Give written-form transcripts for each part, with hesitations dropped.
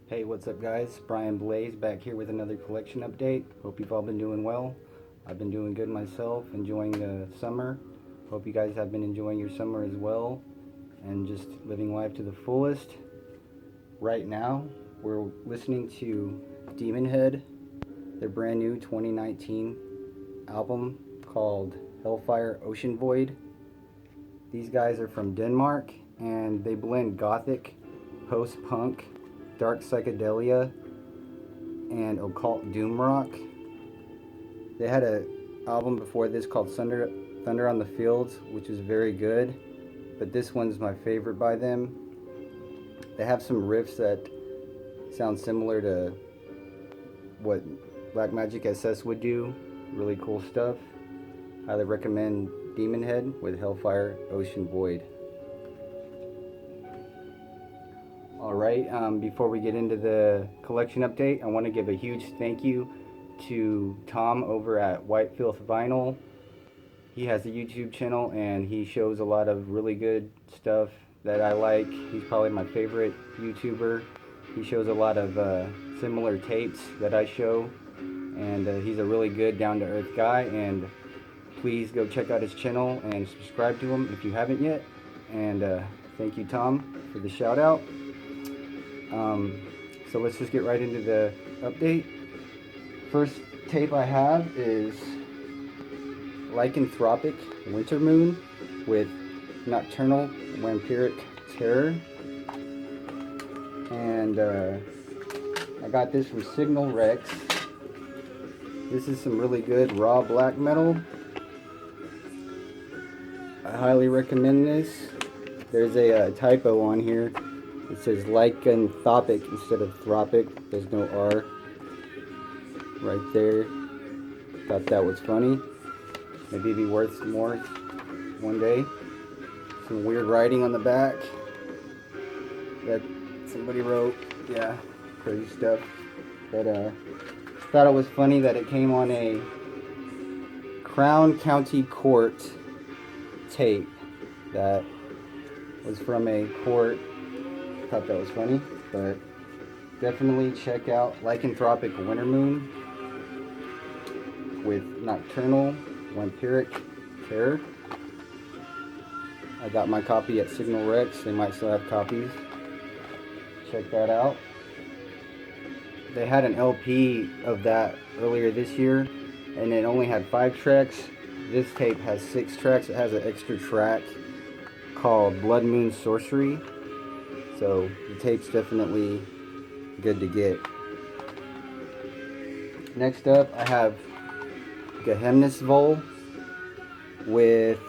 Hey, what's up guys? Brian Blaze back here with another collection update. Hope you've all been doing well. I've been doing good myself, enjoying the summer. Hope you guys have been enjoying your summer as well and just living life to the fullest. Right now, we're listening to Demon Head, their brand new 2019 album called Hellfire Ocean Void. These guys are from Denmark and they blend gothic, post-punk, dark psychedelia, and occult doom rock. They had an album before this called Thunder on the Fields, which is very good, but this one's my favorite by them. They have some riffs that sound similar to what Black Magic SS would do. Really cool stuff. Highly recommend Demon Head with Hellfire Ocean Void. Alright, before we get into the collection update, I want to give a huge thank you to Tom over at White Filth Vinyl. He has a YouTube channel and he shows a lot of really good stuff that I like. He's probably my favorite YouTuber. He shows a lot of similar tapes that I show, and he's a really good down-to-earth guy, and please go check out his channel and subscribe to him if you haven't yet. And thank you, Tom, for the shout out. So let's just get right into the update. First tape I have is Lycanthropic Winter Moon with Nocturnal Vampiric Terror. And I got this from Signal Rex. This is some really good raw black metal. I highly recommend this. There's a typo on here. It says lycanthropic instead of thropic. There's no R right there. Thought that was funny. Maybe it'd be worth more one day. Some weird writing on the back that somebody wrote. Yeah, crazy stuff. But thought it was funny that it came on a Crown County Court tape that was from a court. Thought that was funny, but definitely check out Lycanthropic Winter Moon with Nocturnal Vampiric Terror. I got my copy at Signal Rex. They might still have copies. Check that out. They had an LP of that earlier this year, and it only had 5 tracks. This tape has 6 tracks. It has an extra track called Blood Moon Sorcery. So the tape's definitely good to get. Next up, I have Geheimnis Vol with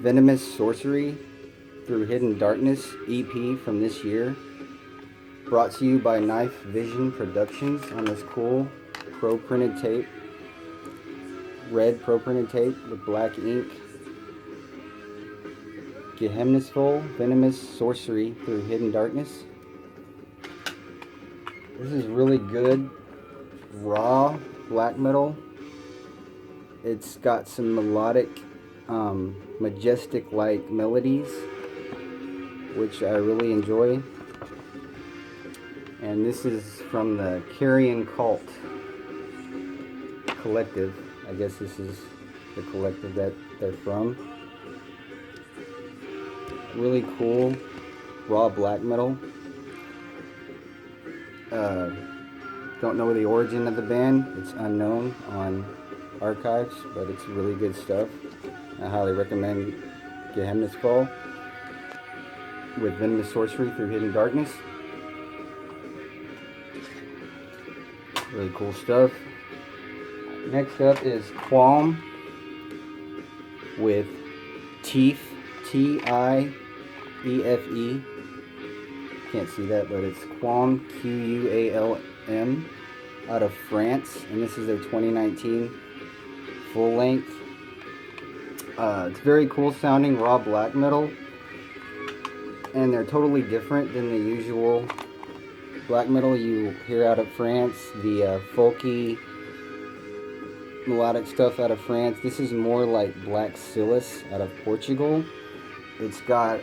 Venomous Sorcery Through Hidden Darkness EP from this year. Brought to you by Knife Vision Productions on this cool pro printed tape. Red pro printed tape with black ink. Geheimnis Vol, Venomous Sorcery Through Hidden Darkness. This is really good raw black metal. It's got some melodic, majestic like melodies, which I really enjoy. And this is from the Carrion Cult collective. I guess this is the collective that they're from. Really cool raw black metal. Don't know the origin of the band. It's unknown on archives, but it's really good stuff. I highly recommend Geheimnis Vol with Venomous Sorcery Through Hidden Darkness. Really cool stuff. Next up is Qualm with Teeth, T-I-E-F-E. Can't see that, but it's Qualm, Q-U-A-L-M, out of France, and this is their 2019 full length. It's very cool sounding raw black metal, and they're totally different than the usual black metal you hear out of France, the folky melodic stuff out of France. This is more like Black Silas out of Portugal. It's got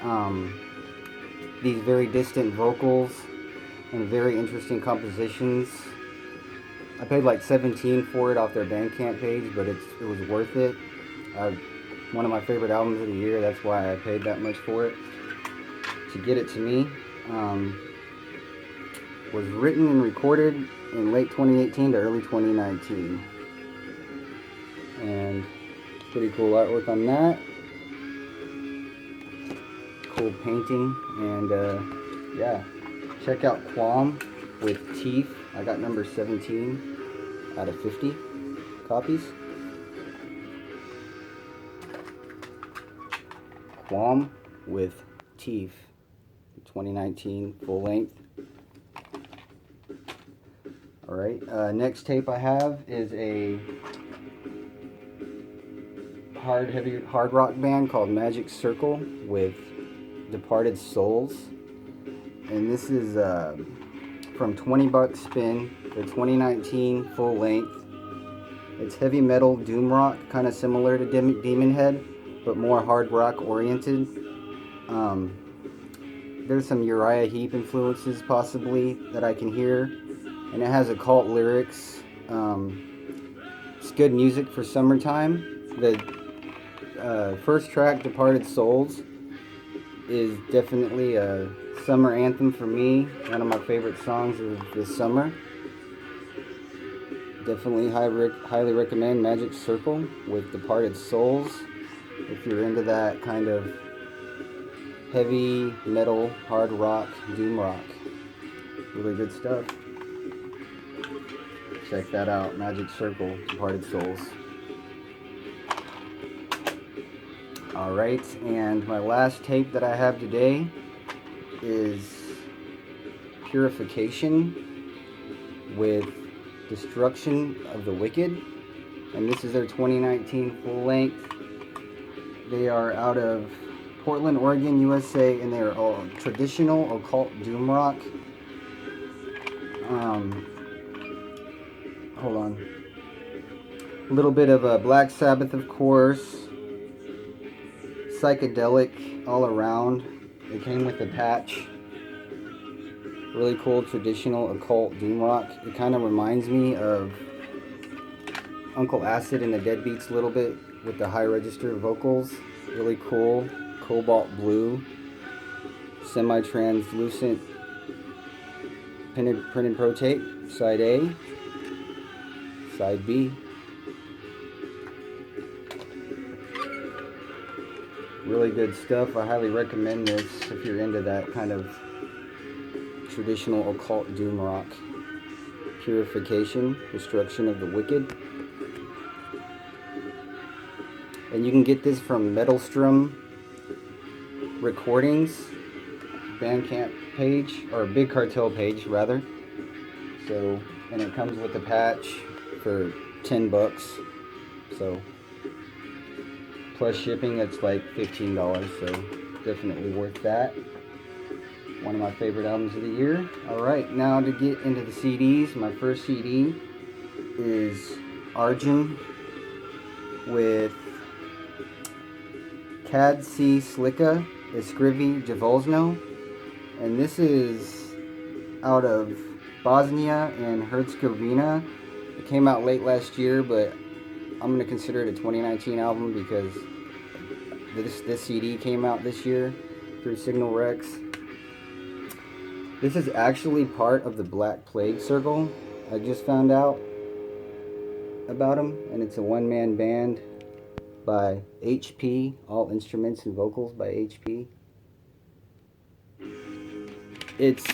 these very distant vocals and very interesting compositions. I paid like $17 for it off their Bandcamp page, but it was worth it. One of my favorite albums of the year. That's why I paid that much for it. To get it to me, was written and recorded in late 2018 to early 2019, and pretty cool artwork on that. Cool painting, and yeah, check out Qualm with Teeth. I got number 17 out of 50 copies. Qualm with Teeth, 2019 full length. Alright, next tape I have is a hard rock band called Magic Circle with Departed Souls, and this is from 20 Bucks Spin, their 2019 full length. It's heavy metal doom rock, kind of similar to Demon Head, but more hard rock oriented. There's some Uriah Heep influences possibly that I can hear, and it has occult lyrics. It's good music for summertime. The first track, Departed Souls, is definitely a summer anthem for me. One of my favorite songs of this summer. Definitely highly recommend Magic Circle with Departed Souls if you're into that kind of heavy metal, hard rock, doom rock. Really good stuff. Check that out, Magic Circle, Departed Souls. Alright, and my last tape that I have today is Purification with Destruction of the Wicked, and this is their 2019 full length. They are out of Portland, Oregon, USA, and they are all traditional occult doom rock. Hold on. A little bit of a Black Sabbath, of course. Psychedelic all around. It came with a patch. Really cool traditional occult doom rock. It kind of reminds me of Uncle Acid and the Deadbeats a little bit with the high register vocals. Really cool. Cobalt blue. Semi-translucent printed pro tape. Side A. Side B. Really good stuff. I highly recommend this if you're into that kind of traditional occult doom rock. Purification, Destruction of the Wicked. And you can get this from Metalstrom Recordings Bandcamp page, or Big Cartel page rather. So, and it comes with a patch for 10 bucks. So plus shipping, it's like $15, so definitely worth that. One of my favorite albums of the year. Alright, now to get into the CDs. My first CD is Arjun with Kad Si Slika Iskrivi Javolzno, and this is out of Bosnia and Herzegovina. It came out late last year, but I'm going to consider it a 2019 album because this CD came out this year through Signal Rex. This is actually part of the Black Plague Circle. I just found out about them, and it's a one-man band by HP, all instruments and vocals by HP. It's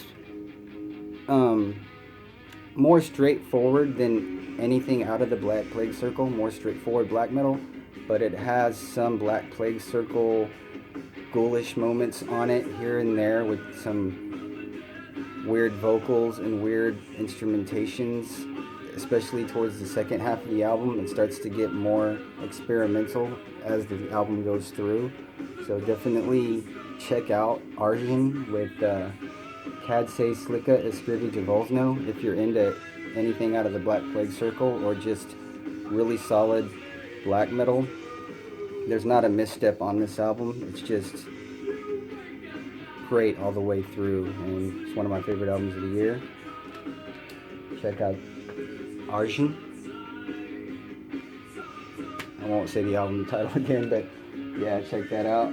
more straightforward than anything out of the Black Plague Circle, more straightforward black metal, but it has some Black Plague Circle ghoulish moments on it here and there with some weird vocals and weird instrumentations, especially towards the second half of the album. It starts to get more experimental as the album goes through. So definitely check out Arjun with Kad Si Slika Iskrivi Javolzno if you're into anything out of the Black Plague Circle or just really solid black metal. There's not a misstep on this album. It's just great all the way through, and it's one of my favorite albums of the year. Check out Arjun. I won't say the album title again, but yeah, check that out.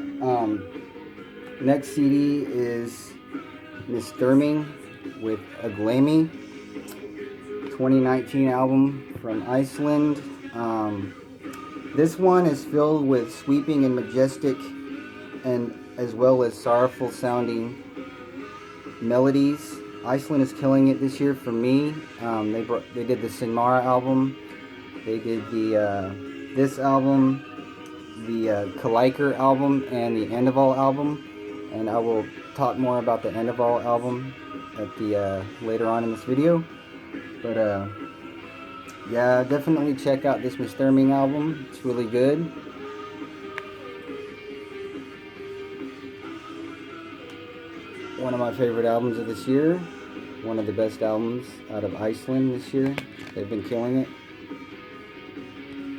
Next CD is Miss Thurming with Aglami, 2019 album from Iceland. This one is filled with sweeping and majestic, and as well as sorrowful sounding melodies. Iceland is killing it this year for me. They did the Sinmara album. They did the this album, the Kaliker album, and the End of All album. And I will talk more about the End of All album at the later on in this video. But yeah, definitely check out this Miss Thurming album. It's really good. One of my favorite albums of this year. One of the best albums out of Iceland this year. They've been killing it.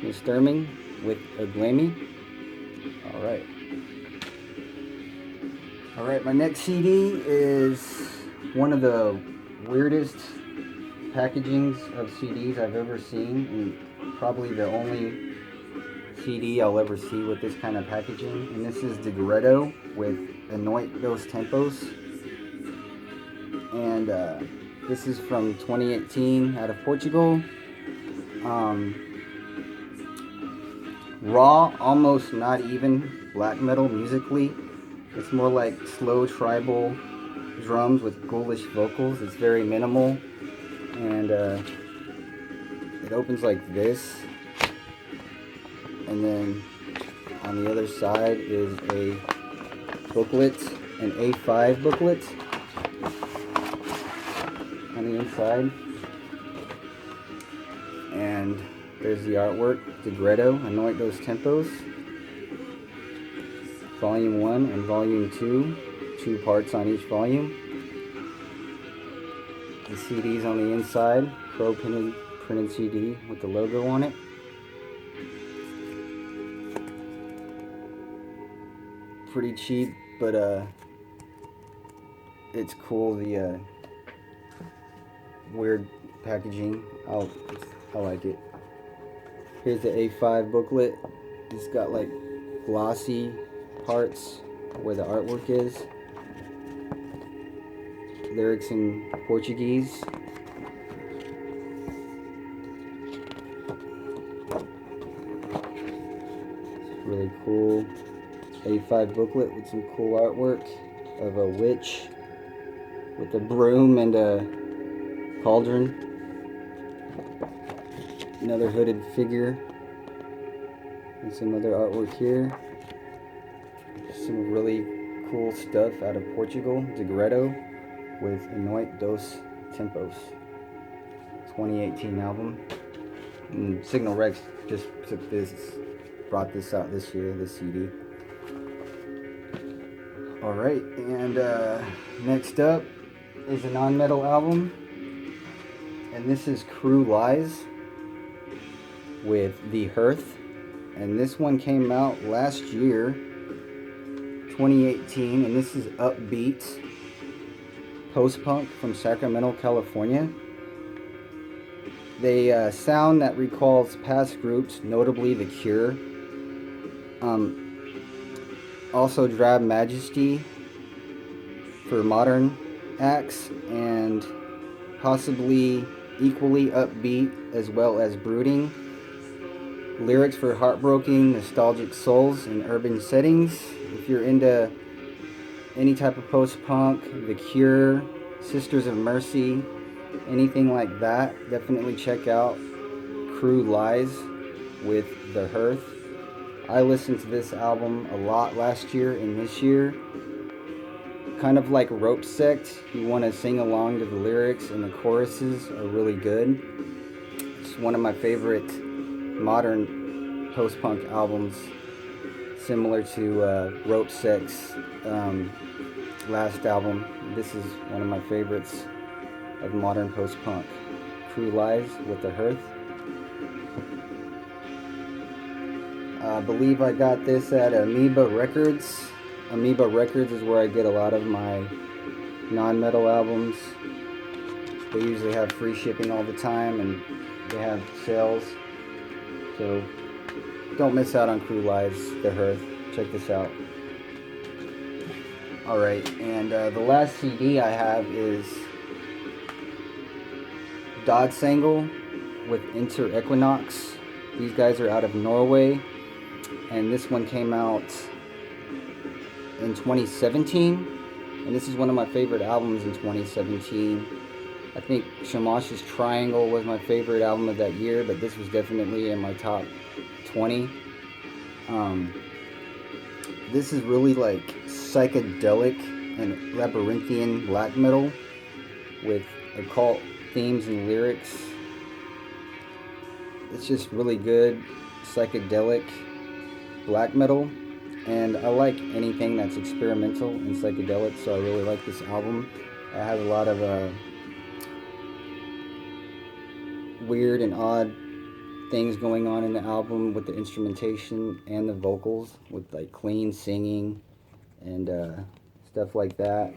Miss Thurming with Aglami. Alright. Alright, my next CD is one of the weirdest packagings of CDs I've ever seen, and probably the only CD I'll ever see with this kind of packaging. And this is Degredo with Anoint Dos Tempos. And this is from 2018 out of Portugal. Raw, almost not even black metal musically. It's more like slow tribal drums with ghoulish vocals. It's very minimal. And it opens like this. And then on the other side is a booklet, an A5 booklet on the inside. And there's the artwork, Degredo, Anoint Dos Tempos, Volume 1 and Volume 2, 2 parts on each volume. The CD's on the inside, pro printed CD with the logo on it. Pretty cheap, but it's cool, the weird packaging. I like it. Here's the A5 booklet. It's got like glossy parts where the artwork is. Lyrics in Portuguese. It's really cool. A5 booklet with some cool artwork of a witch with a broom and a cauldron. Another hooded figure. And some other artwork here. Some really cool stuff out of Portugal. Degredo with Anoint Dos Tempos. 2018 album. And Signal Rex just brought this out this year, this CD. Alright, and next up is a non-metal album. And this is Crew Lies with The Hearth. And this one came out last year, 2018, and this is upbeat post-punk from Sacramento, California. They sound that recalls past groups, notably The Cure. Also Drab Majesty for modern acts, and possibly equally upbeat as well as brooding. Lyrics for heartbroken, nostalgic souls in urban settings. If you're into any type of post-punk, The Cure, Sisters of Mercy, anything like that, definitely check out Crew Lies with The Hearth. I listened to this album a lot last year and this year. Kind of like Rope Sect, you want to sing along to the lyrics, and the choruses are really good. It's one of my favorite modern post-punk albums, similar to Rope Sect's last album. This is one of my favorites of modern post-punk. Crew Lies with The Hearth. I believe I got this at Amoeba Records Amoeba Records is where I get a lot of my non-metal albums. They usually have free shipping all the time, and they have sales. So don't miss out on Crew Live's The Hearth. Check this out. Alright, and the last CD I have is Dodsangle with Inter Equinox. These guys are out of Norway, and this one came out in 2017, and this is one of my favorite albums in 2017. I think Shamash's Triangle was my favorite album of that year, but this was definitely in my top 20. This is really like psychedelic and labyrinthian black metal with occult themes and lyrics. It's just really good psychedelic black metal, and I like anything that's experimental and psychedelic, so I really like this album. It has a lot of weird and odd things going on in the album with the instrumentation and the vocals, with like clean singing and stuff like that,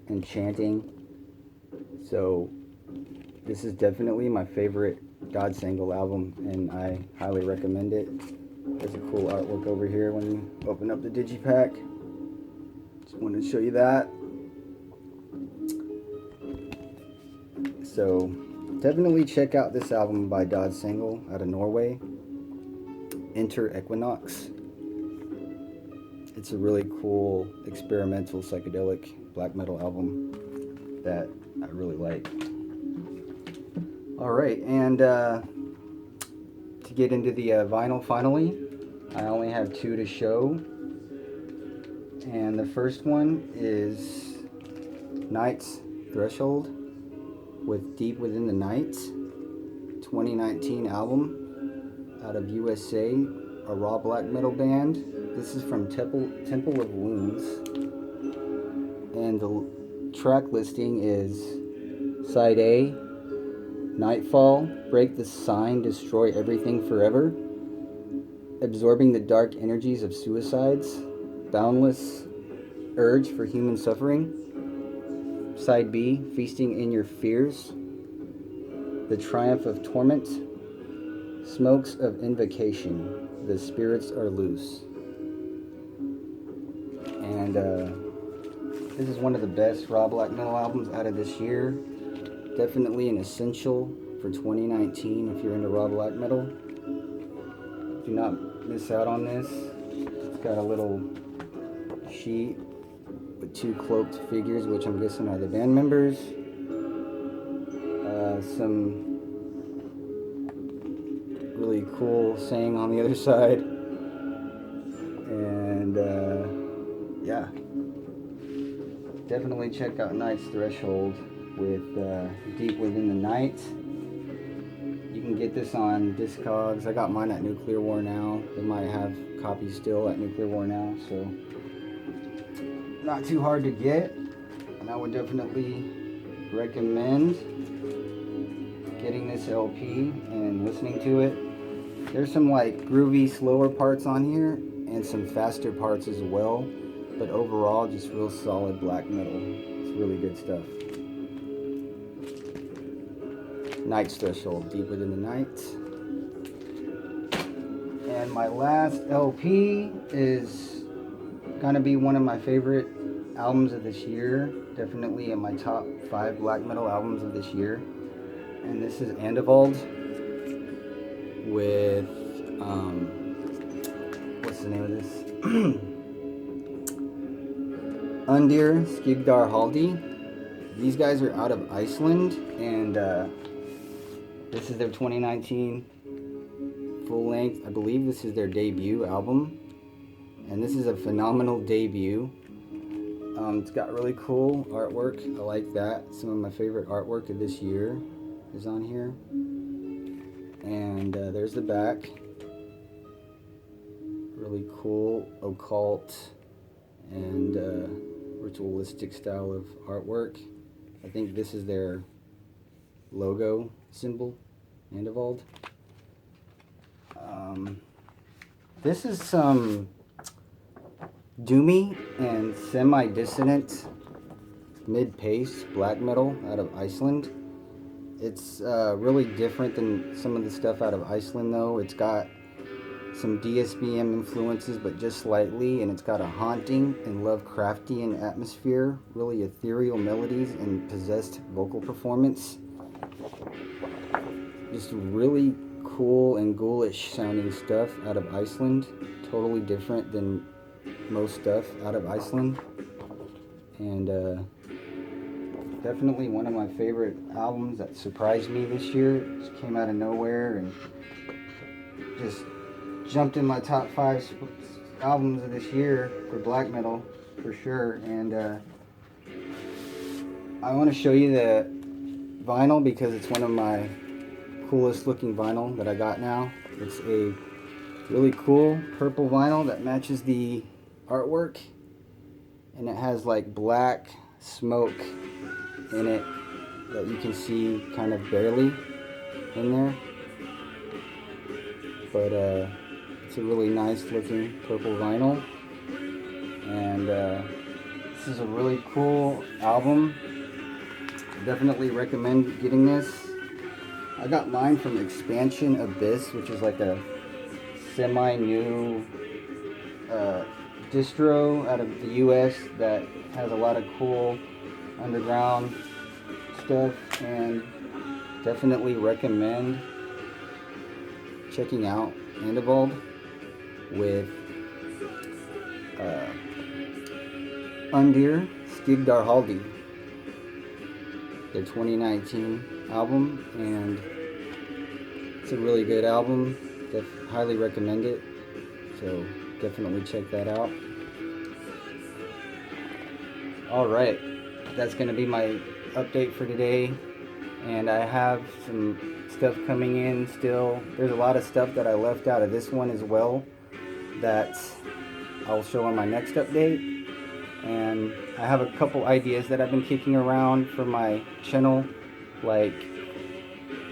and chanting. So this is definitely my favorite Dodsangle album, and I highly recommend it. There's a cool artwork over here when you open up the digipack. Just wanted to show you that. So definitely check out this album by Dodsangle out of Norway, Inter Equinox. It's a really cool experimental psychedelic black metal album that I really like. Alright, and to get into the vinyl finally, I only have two to show. And the first one is Night's Threshold with Deep Within the Night, 2019 album out of USA, a raw black metal band. This is from Temple of Wounds, and the track listing is Side A, Nightfall, Break the Sign, Destroy Everything Forever, Absorbing the Dark Energies of Suicides, Boundless Urge for Human Suffering. Side B, Feasting in Your Fears, The Triumph of Torment, Smokes of Invocation, The Spirits Are Loose. And this is one of the best raw black metal albums out of this year. Definitely an essential for 2019 if you're into raw black metal. Do not miss out on this. It's got a little sheet with two cloaked figures, which I'm guessing are the band members. Some really cool saying on the other side. And yeah, definitely check out Night's Threshold with Deep Within the Night. You can get this on Discogs. I got mine at Nuclear War Now. They might have copies still at Nuclear War Now, so not too hard to get, and I would definitely recommend getting this LP and listening to it. There's some like groovy, slower parts on here and some faster parts as well, but overall just real solid black metal. It's really good stuff. Night's Threshold, Deep Within the Night. And my last LP is gonna be one of my favorite albums of this year, definitely in my top 5 black metal albums of this year, and this is Andevald with what's the name of this? Undir Skigdar Haldi. These guys are out of Iceland, and this is their 2019 full length. I believe this is their debut album, and this is a phenomenal debut. It's got really cool artwork. I like that. Some of my favorite artwork of this year is on here. And there's the back. Really cool occult and ritualistic style of artwork. I think this is their logo symbol, Andevald. This is some doomy and semi-dissonant mid-pace black metal out of Iceland. It's really different than some of the stuff out of Iceland though. It's got some DSBM influences, but just slightly, and it's got a haunting and Lovecraftian atmosphere, really ethereal melodies and possessed vocal performance. Just really cool and ghoulish sounding stuff out of Iceland. Totally different than most stuff out of Iceland. And definitely one of my favorite albums that surprised me this year. It just came out of nowhere and just jumped in my top 5 albums of this year for black metal for sure. And I want to show you the vinyl because it's one of my coolest looking vinyl that I got now. It's a really cool purple vinyl that matches the artwork, and it has like black smoke in it that you can see kind of barely in there, but it's a really nice looking purple vinyl. And this is a really cool album. Definitely recommend getting this. I got mine from Expansion Abyss, which is like a semi-new distro out of the US that has a lot of cool underground stuff, and definitely recommend checking out Andevald with Undir Skigdarhaldi, their 2019 album, and it's a really good album. Highly recommend it, so definitely check that out. Alright, that's going to be my update for today, and I have some stuff coming in still. There's a lot of stuff that I left out of this one as well that I'll show on my next update, and I have a couple ideas that I've been kicking around for my channel, like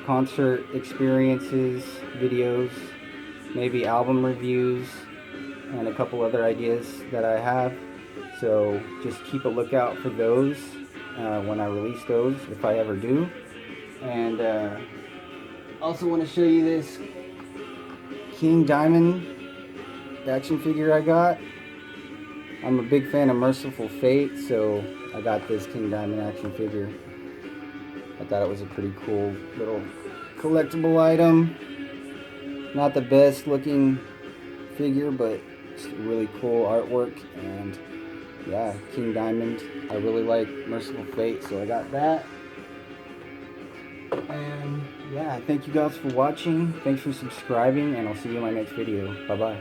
concert experiences, videos, maybe album reviews, and a couple other ideas that I have. So just keep a lookout for those when I release those, if I ever do. And also want to show you this King Diamond action figure I got. I'm a big fan of Merciful Fate, so I got this King Diamond action figure. I thought it was a pretty cool little collectible item. Not the best looking figure, but it's really cool artwork. And yeah, King Diamond. I really like Merciful Fate, so I got that. And yeah, thank you guys for watching. Thanks for subscribing, and I'll see you in my next video. Bye bye.